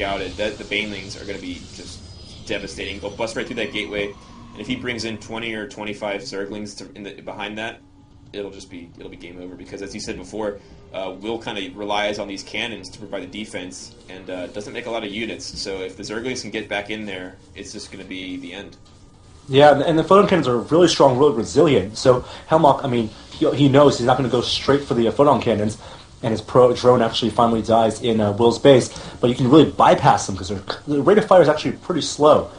scouted, that the Banelings are going to be just devastating. They'll bust right through that gateway, and if he brings in 20 or 25 Zerglings behind that, it'll be game over. Because as you said before, Will kind of relies on these cannons to provide the defense, and doesn't make a lot of units. So if the Zerglings can get back in there, it's just going to be the end. Yeah, and the photon cannons are really strong, really resilient. So Hemlock, I mean, he knows he's not going to go straight for the photon cannons, and his drone actually finally dies in Will's base. But you can really bypass them because the rate of fire is actually pretty slow.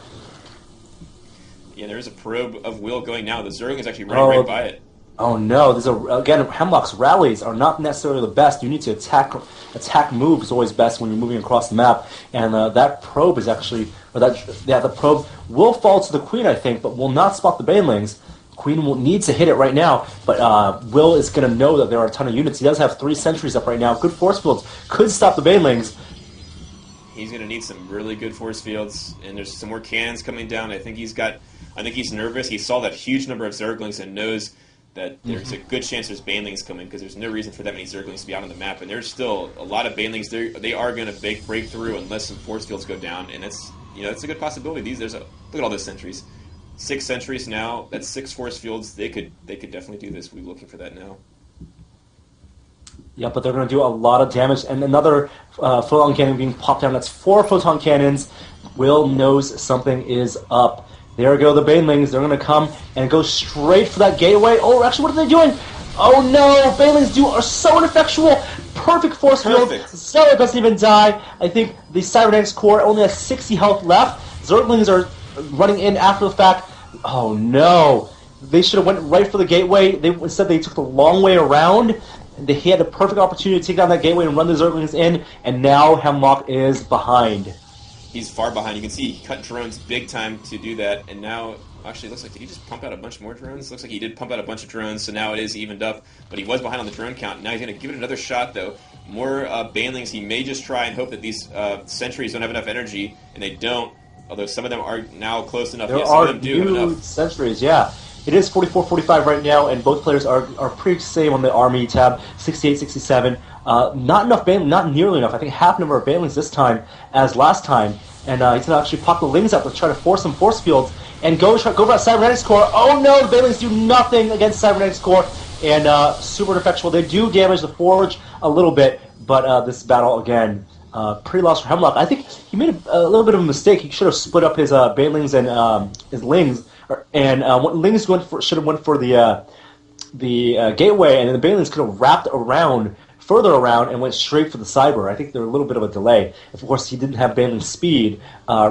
Yeah, there is a probe of Will going now. The Zergling is actually running right by it. Oh no! Again, Hemlock's rallies are not necessarily the best. You need to attack. Attack move is always best when you're moving across the map, and that probe is actually, the probe will fall to the Queen, I think, but will not spot the Banelings. Queen needs to hit it right now, but Will is going to know that there are a ton of units. He does have 3 sentries up right now. Good force fields could stop the Banelings. He's going to need some really good force fields, and there's some more cannons coming down. I think he's nervous. He saw that huge number of Zerglings and knows that there's a good chance there's Banelings coming, because there's no reason for that many Zerglings to be out on the map, and there's still a lot of Banelings. They are going to break through unless some force fields go down, and it's a good possibility. Look at all those sentries, 6 sentries now. That's 6 force fields. They could definitely do this. We're looking for that now. Yeah, but they're going to do a lot of damage, and another photon cannon being popped down. That's 4 photon cannons. Will knows something is up. There go the Banelings. They're going to come and go straight for that gateway. Oh, actually, what are they doing? Oh no! Banelings are so ineffectual. Perfect force field. Zella doesn't even die. I think the Cybernetics Core only has 60 health left. Zerglings are running in after the fact. Oh no! They should have went right for the gateway. Instead, they took the long way around. They had a perfect opportunity to take down that gateway and run the Zerglings in, and now Hemlock is behind. He's far behind. You can see he cut drones big time to do that, and now, actually, it looks like, did he just pump out a bunch more drones? Looks like he did pump out a bunch of drones, so now it is evened up, but he was behind on the drone count. Now he's going to give it another shot, though. More Banelings. He may just try and hope that these sentries don't have enough energy, and they don't, although some of them are now close enough. There some are of them do have new enough. sentries, yeah. It is 44-45 right now, and both players are pretty same on the Army tab, 68-67. Not enough Banelings, not nearly enough. I think half number of Banelings this time as last time. And he's going to actually pop the Lings up to try to force some force fields and go for that Cybernetics Core. Oh no, the Banelings do nothing against Cybernetics Core, and super ineffectual. They do damage the Forge a little bit, but this battle, again, pretty lost for Hemlock. I think he made a little bit of a mistake. He should have split up his Banelings and his Lings, and Lings should have went for the gateway, and then the Banelings could have wrapped around further around and went straight for the Cyber. I think there was a little bit of a delay. Of course, he didn't have Baneling speed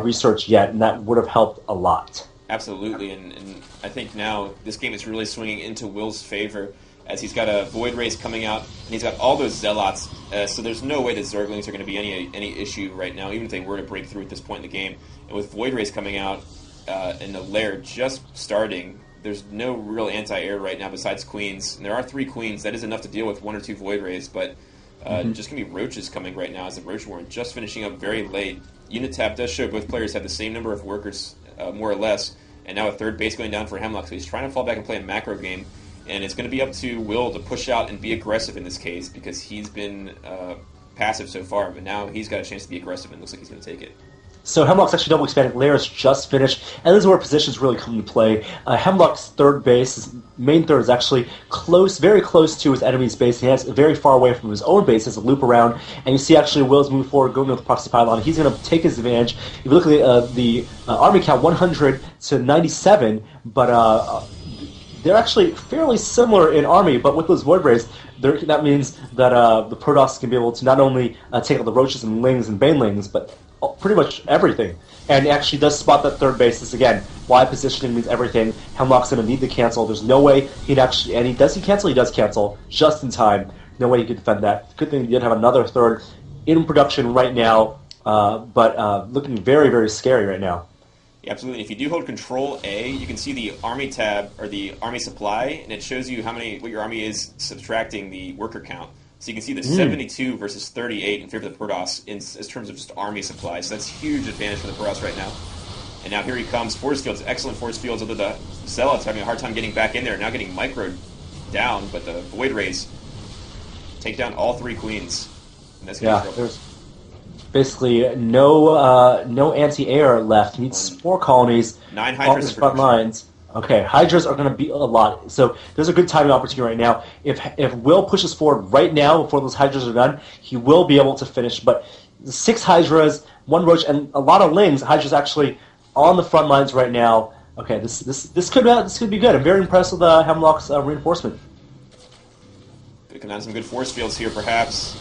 research yet, and that would have helped a lot. Absolutely, and I think now this game is really swinging into Will's favor, as he's got a Void Rays coming out, and he's got all those Zealots, so there's no way that Zerglings are going to be any issue right now, even if they were to break through at this point in the game. And with Void Rays coming out and the lair just starting, there's no real anti-air right now besides Queens. And there are 3 Queens. That is enough to deal with 1 or 2 Void Rays, but just going to be Roaches coming right now as the Roach Warren just finishing up very late. Unit tab does show both players have the same number of workers, more or less, and now a third base going down for Hemlock, so he's trying to fall back and play a macro game, and it's going to be up to Will to push out and be aggressive in this case, because he's been passive so far, but now he's got a chance to be aggressive, and looks like he's going to take it. So Hemlock's actually double expanded. Lairs just finished, and this is where positions really come into play. Hemlock's third base, his main third, is actually close, very close to his enemy's base. He has very far away from his own base as a loop around, and you see actually Will's move forward, going to the proxy pylon. He's going to take his advantage. If you look at the army count, 100 to 97, but they're actually fairly similar in army, but with those Void Rays, that means that the Protoss can be able to not only take out the Roaches and Lings and Banelings, but pretty much everything. And actually does spot that third base. This, again, why positioning means everything. Hemlock's going to need to cancel. There's no way he'd actually... And he does cancel just in time. No way he could defend that. Good thing he did have another third in production right now, but looking very, very scary right now. Yeah, absolutely. If you do hold Control A, you can see the Army tab, or the Army Supply, and it shows you what your army is subtracting the worker count. So you can see the 72 versus 38 in favor of the Protoss in terms of just army supply. So that's huge advantage for the Protoss right now. And now here he comes. Force fields, excellent force fields, although the Zealots having a hard time getting back in there. Now getting microed down, but the Void Rays take down all 3 Queens. And that's going to be trouble. basically no anti-air left. He needs 4 colonies 9 on Hydras his in front production. lines. Okay, Hydras are going to be a lot. So there's a good timing opportunity right now. If Will pushes forward right now before those Hydras are done, he will be able to finish. But 6 Hydras, 1 Roach, and a lot of Lings. Hydras actually on the front lines right now. Okay, this could be good. I'm very impressed with Hemlock's reinforcement. Could come down to some good force fields here, perhaps.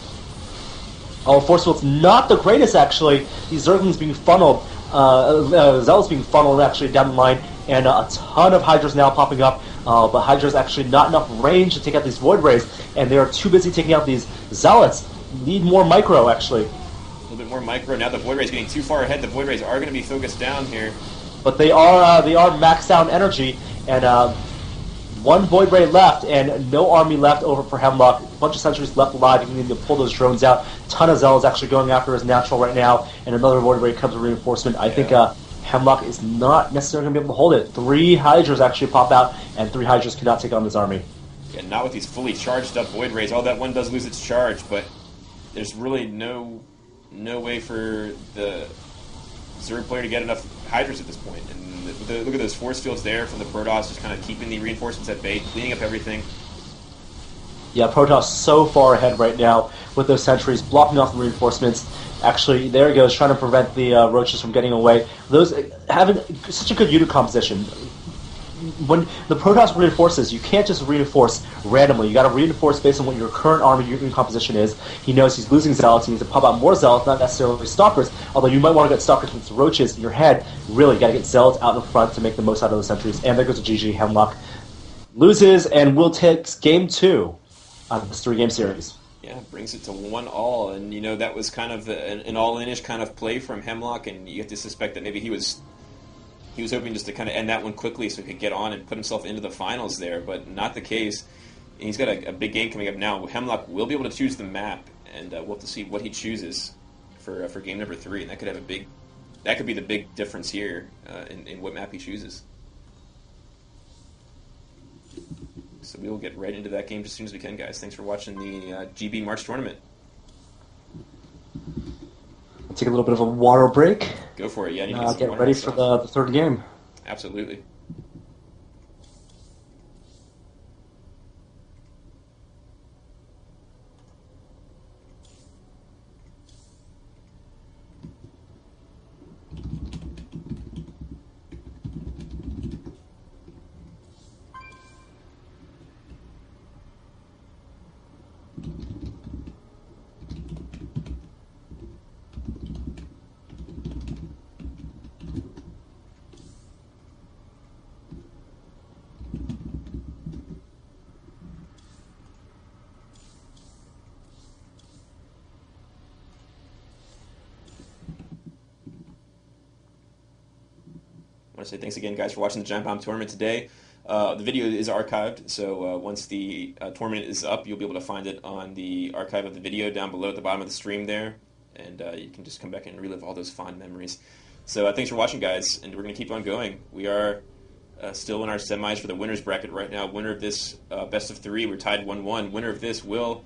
Oh, force field's not the greatest actually. These Zerglings being funneled, Zealots being funneled actually down the line, and a ton of Hydras now popping up. But Hydra's actually not enough range to take out these Void Rays, and they are too busy taking out these Zealots. Need more micro actually. A little bit more micro. Now the Void Rays getting too far ahead. The Void Rays are going to be focused down here. But they are maxed out in energy, and 1 Void Ray left, and no army left over for Hemlock. A bunch of sentries left alive. You need to pull those drones out. Ton of Zealots actually going after his natural right now, and another Void Ray comes with reinforcement. I think Hemlock is not necessarily going to be able to hold it. 3 Hydras actually pop out, and 3 Hydras cannot take on this army. Yeah, not with these fully charged up Void Rays. All that one does lose its charge, but there's really no way for the Zerg player to get enough Hydras at this point. And look at those force fields there from the Protoss, just kind of keeping the reinforcements at bay, cleaning up everything. Yeah, Protoss so far ahead right now with those sentries, blocking off the reinforcements. Actually, there he goes, trying to prevent the Roaches from getting away. Those having such a good unit composition. When the Protoss reinforces, you can't just reinforce randomly. You got to reinforce based on what your current army unit composition is. He knows he's losing Zealots. He needs to pop out more Zealots, not necessarily Stalkers. Although you might want to get Stalkers with Roaches in your head. Really, got to get Zealots out in front to make the most out of those sentries. And there goes a GG. Hemlock loses and will take game 2 of this 3-game series. Yeah, brings it to 1-all, and that was kind of an all-in-ish kind of play from Hemlock, and you have to suspect that maybe he was hoping just to kind of end that one quickly so he could get on and put himself into the finals there, but not the case. And he's got a big game coming up now. Hemlock will be able to choose the map, and we'll have to see what he chooses for game number 3, and that could be the big difference here in what map he chooses. So we will get right into that game as soon as we can, guys. Thanks for watching the GB March tournament. We'll take a little bit of a water break. Go for it. Yeah, you get ready for the 3rd game. Absolutely. I want to say thanks again, guys, for watching the Giantbomb tournament today. The video is archived, so once the tournament is up, you'll be able to find it on the archive of the video down below at the bottom of the stream there, and you can just come back and relive all those fond memories. So thanks for watching, guys, and we're going to keep on going. We are still in our semis for the winners bracket right now. Winner of this best of 3, we're tied 1-1. Winner of this will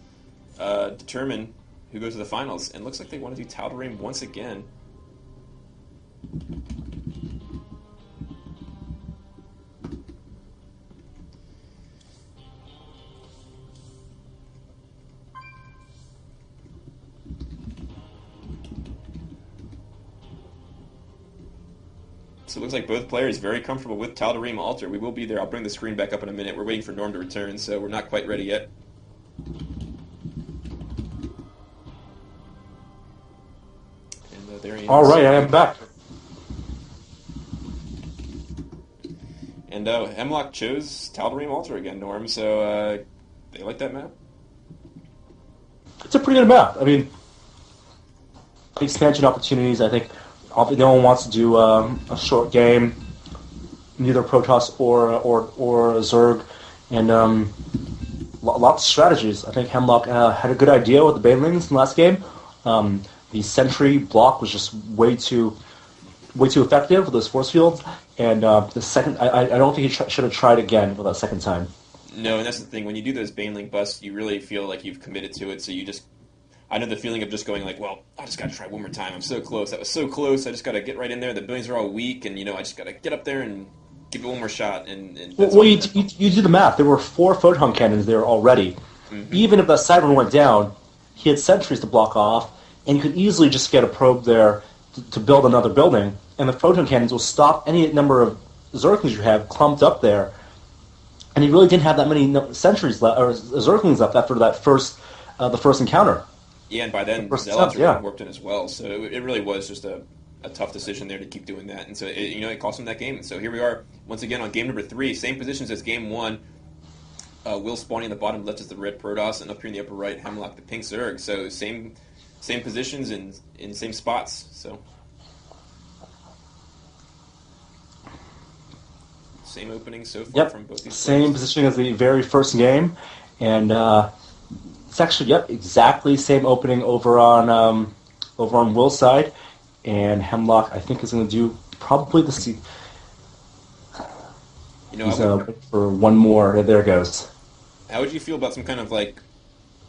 determine who goes to the finals, and looks like they want to do Tal'Darim once again. So it looks like both players very comfortable with Tal'Darim Altar. We will be there. I'll bring the screen back up in a minute. We're waiting for Norm to return, so we're not quite ready yet. And there he is. All right, I am back. And Hemlock chose Tal'Darim Altar again, Norm, so they like that map? It's a pretty good map. I mean, expansion opportunities, I think no one wants to do a short game, neither Protoss or Zerg, and lots of strategies. I think Hemlock had a good idea with the Banelings in the last game. The sentry block was just way too effective with those force fields, and the second, I don't think he should have tried again for that second time. No, and that's the thing. When you do those Baneling busts, you really feel like you've committed to it, so you just I know the feeling of just going like, well, I just got to try one more time. I'm so close. That was so close. I just got to get right in there. The buildings are all weak, and I just got to get up there and give it one more shot. And that's Well, you do the math. There were 4 photon cannons there already. Even if the siren went down, he had sentries to block off, and you could easily just get a probe there to build another building, and the photon cannons will stop any number of Zerglings you have clumped up there. And he really didn't have that many sentries left, or Zerglings left after that the first encounter. Yeah, and by then Zealots were warped in as well, so it really was just a tough decision there to keep doing that, and so it cost him that game. And so here we are once again on game number 3, same positions as game 1. Will spawning in the bottom left is the red Protoss, and up here in the upper right, Hemlock the pink Zerg. So same positions in same spots. So same opening so far from both these same players. positioning as the very first game, and it's actually exactly same opening over on Will's side, and Hemlock I think is going to do probably the he's for one more. There it goes. How would you feel about some kind of like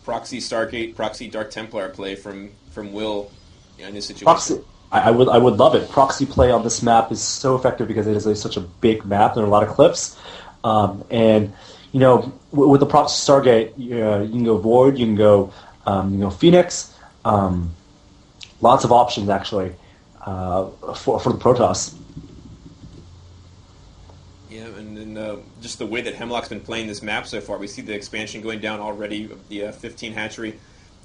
proxy Stargate, proxy Dark Templar play from Will in this situation? Proxy, I would love it. Proxy play on this map is so effective because it is such a big map and a lot of cliffs. And with the proxy Stargate, you can go Void, you can go Phoenix. Lots of options actually for the Protoss. Yeah, and then just the way that Hemlock's been playing this map so far, we see the expansion going down already of the 15 hatchery.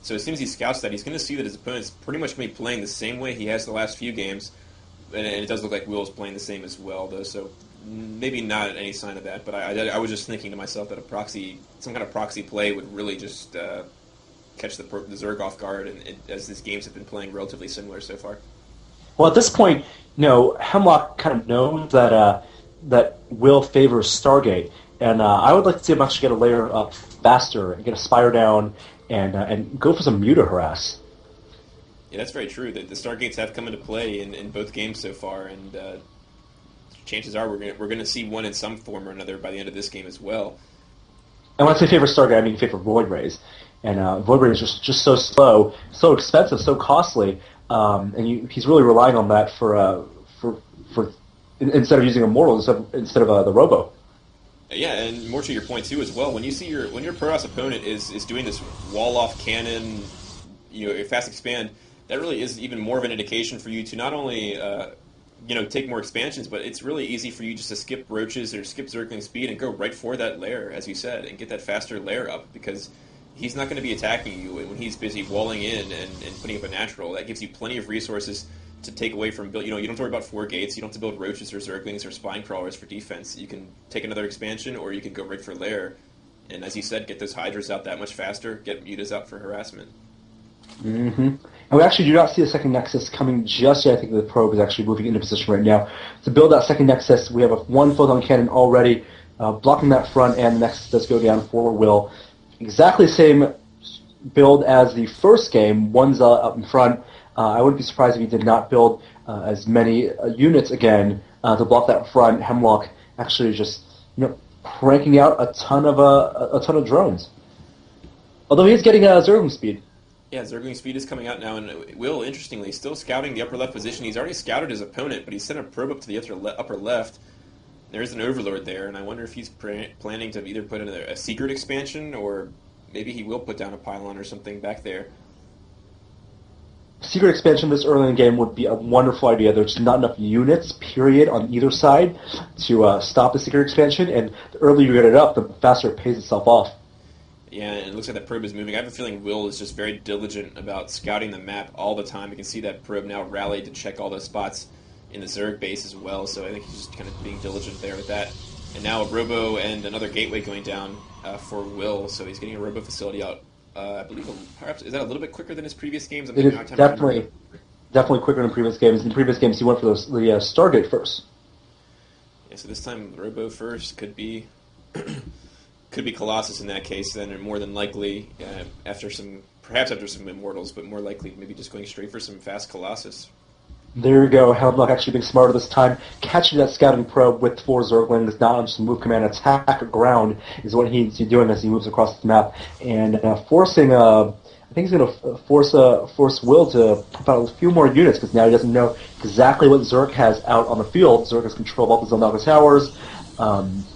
So as soon as he scouts that, he's going to see that his opponent's pretty much going to be playing the same way he has the last few games. And it does look like Will's playing the same as well, though, so maybe not any sign of that. But I was just thinking to myself that some kind of proxy play would really just catch the Zerg off guard, and as these games have been playing relatively similar so far. Well, at this point, Hemlock kind of knows that Will favors Stargate, and I would like to see him actually get a layer up faster and get a Spire down and go for some Muta harass. Yeah, that's very true. The Stargates have come into play in both games so far, and chances are we're going to see one in some form or another by the end of this game as well. And when I say favor Stargate, I mean favor Void Rays. And Void Rays is just so slow, so expensive, so costly, and he's really relying on that for instead of using Immortals instead of the Robo. Yeah, and more to your point too as well. When you see when your Protoss opponent is doing this wall off cannon, fast expand, that really is even more of an indication for you to not only take more expansions, but it's really easy for you just to skip roaches or skip Zergling speed and go right for that lair, as you said, and get that faster lair up, because he's not going to be attacking you when he's busy walling in and putting up a natural. That gives you plenty of resources to take away from build. You don't have to worry about 4 gates. You don't have to build roaches or Zerglings or spine crawlers for defense. You can take another expansion, or you can go right for lair. And as you said, get those Hydras out that much faster. Get Mutas out for harassment. Mm-hmm. And we actually do not see the second Nexus coming just yet. I think the probe is actually moving into position right now. To build that second Nexus, we have one photon cannon already blocking that front, and the Nexus does go down for Will. Exactly the same build as the first game. One's up in front. I wouldn't be surprised if he did not build as many units again to block that front. Hemlock actually just cranking out a ton of drones. Although he is getting Zergling speed. Yeah, Zergling speed is coming out now, and Will, interestingly, still scouting the upper left position. He's already scouted his opponent, but he sent a probe up to the upper left. There's an Overlord there, and I wonder if he's planning to either put in a secret expansion, or maybe he will put down a pylon or something back there. Secret expansion this early in the game would be a wonderful idea. There's not enough units, period, on either side to stop the secret expansion, and the earlier you get it up, the faster it pays itself off. Yeah, and it looks like that probe is moving. I have a feeling Will is just very diligent about scouting the map all the time. You can see that probe now rallied to check all those spots in the Zerg base as well, so I think he's just kind of being diligent there with that. And now a Robo and another gateway going down for Will, so he's getting a Robo facility out. I believe, perhaps, is that a little bit quicker than his previous games? It is definitely quicker than previous games. In previous games, he went for the Stargate first. Yeah, so this time Robo first could be Colossus in that case. Then, more than likely after some Immortals, but more likely maybe just going straight for some fast Colossus. There you go. Hemlock actually being smarter this time. Catching that scouting probe with 4 Zerglings, not on just move command, attack ground is what he's doing as he moves across the map, and forcing I think he's going to force Will to pump out a few more units because now he doesn't know exactly what Zerg has out on the field. Zerg has control of all the Zelnaga towers.